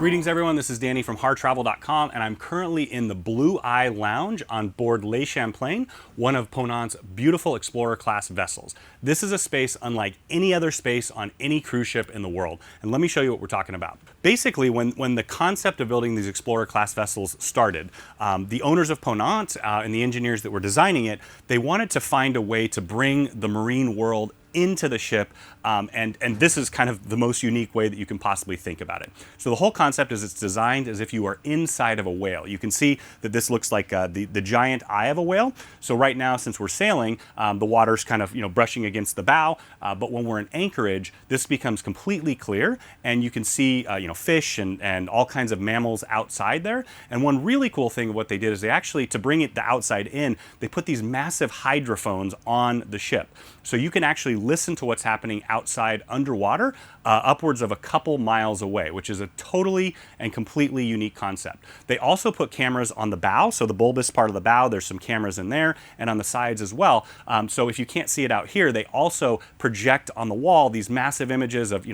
Greetings everyone, this is Danny from hartravel.com, and I'm currently in the Blue Eye Lounge on board Le Champlain, one of Ponant's beautiful Explorer class vessels. This is a space unlike any other space on any cruise ship in the world, and let me show you what we're talking about. Basically, when the concept of building these Explorer class vessels started, the owners of Ponant and the engineers that were designing it, they wanted to find a way to bring the marine world into the ship, and this is kind of the most unique way that you can possibly think about it. So the whole concept is it's designed as if you are inside of a whale. You can see that this looks like the giant eye of a whale. So right now, since we're sailing, the water's kind of brushing against the bow, but when we're in anchorage, this becomes completely clear, and you can see fish and all kinds of mammals outside there. And one really cool thing of what they did is they actually, to bring it the outside in, they put these massive hydrophones on the ship. So you can actually listen to what's happening outside underwater, upwards of a couple miles away, which is a totally and completely unique concept. They also put cameras on the bow, so the bulbous part of the bow, there's some cameras in there, and on the sides as well. So if you can't see it out here, they also project on the wall these massive images of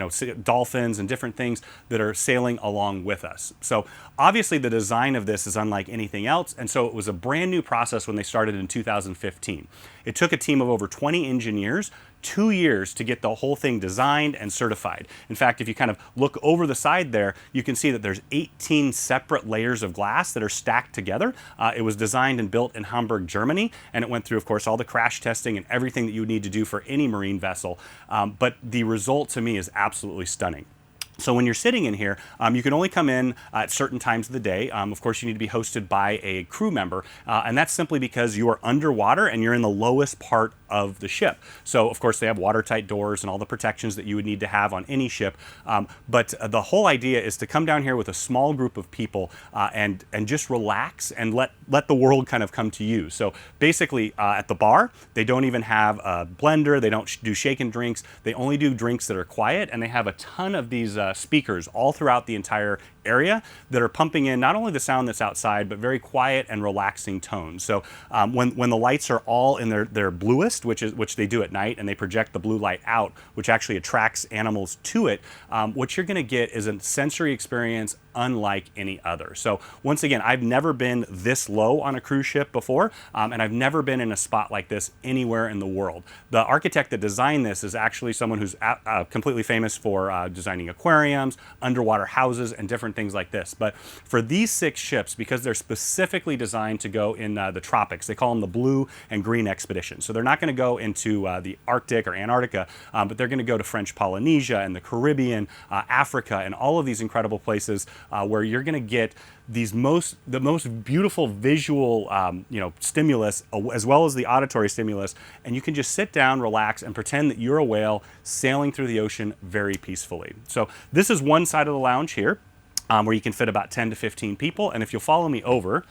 dolphins and different things that are sailing along with us. So obviously the design of this is unlike anything else, and so it was a brand new process when they started in 2015. It took a team of over 20 engineers 2 years to get the whole thing designed and certified. In fact, if you kind of look over the side there, you can see that there's 18 separate layers of glass that are stacked together. It was designed and built in Hamburg, Germany, and it went through, of course, all the crash testing and everything that you would need to do for any marine vessel. But the result to me is absolutely stunning. So when you're sitting in here, you can only come in at certain times of the day. Of course, you need to be hosted by a crew member, and that's simply because you are underwater and you're in the lowest part of the ship. So, of course, they have watertight doors and all the protections that you would need to have on any ship. But the whole idea is to come down here with a small group of people and just relax and let the world kind of come to you. So basically, at the bar, they don't even have a blender. They don't do shaken drinks. They only do drinks that are quiet, and they have a ton of these speakers all throughout the entire area that are pumping in not only the sound that's outside, but very quiet and relaxing tones. So when the lights are all in their bluest, which they do at night, and they project the blue light out, which actually attracts animals to it, what you're going to get is a sensory experience unlike any other. So once again, I've never been this low on a cruise ship before, and I've never been in a spot like this anywhere in the world. The architect that designed this is actually someone who's completely famous for designing aquariums, underwater houses, and different things like this. But for these 6 ships, because they're specifically designed to go in the tropics, they call them the blue and green expedition. So they're not going to go into the Arctic or Antarctica, but they're going to go to French Polynesia and the Caribbean, Africa, and all of these incredible places where you're going to get the most beautiful visual stimulus, as well as the auditory stimulus, and you can just sit down, relax, and pretend that you're a whale sailing through the ocean very peacefully. So this is one side of the lounge here, where you can fit about 10 to 15 people, and if you'll follow me over,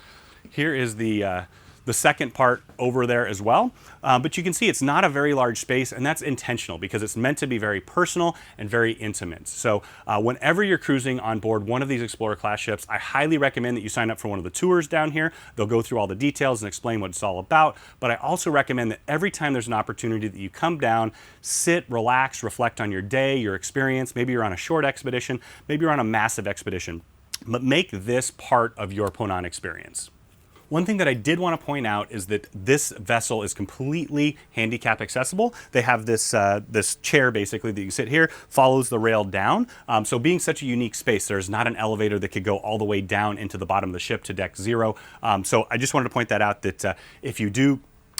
here is the second part over there as well. But you can see it's not a very large space, and that's intentional because it's meant to be very personal and very intimate. So whenever you're cruising on board one of these Explorer class ships, I highly recommend that you sign up for one of the tours down here. They'll go through all the details and explain what it's all about. But I also recommend that every time there's an opportunity that you come down, sit, relax, reflect on your day, your experience. Maybe you're on a short expedition, maybe you're on a massive expedition, but make this part of your Ponant experience. One thing that I did want to point out is that this vessel is completely handicap accessible. They have this chair basically that you sit here, follows the rail down. So being such a unique space, there's not an elevator that could go all the way down into the bottom of the ship to deck 0. So I just wanted to point that out, that if you do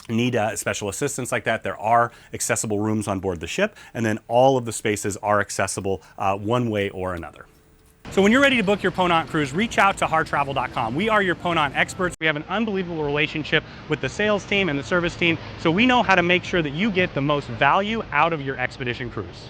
need special assistance like that, there are accessible rooms on board the ship, and then all of the spaces are accessible one way or another. So when you're ready to book your Ponant cruise, reach out to hartravel.com. We are your Ponant experts. We have an unbelievable relationship with the sales team and the service team, so we know how to make sure that you get the most value out of your expedition cruise.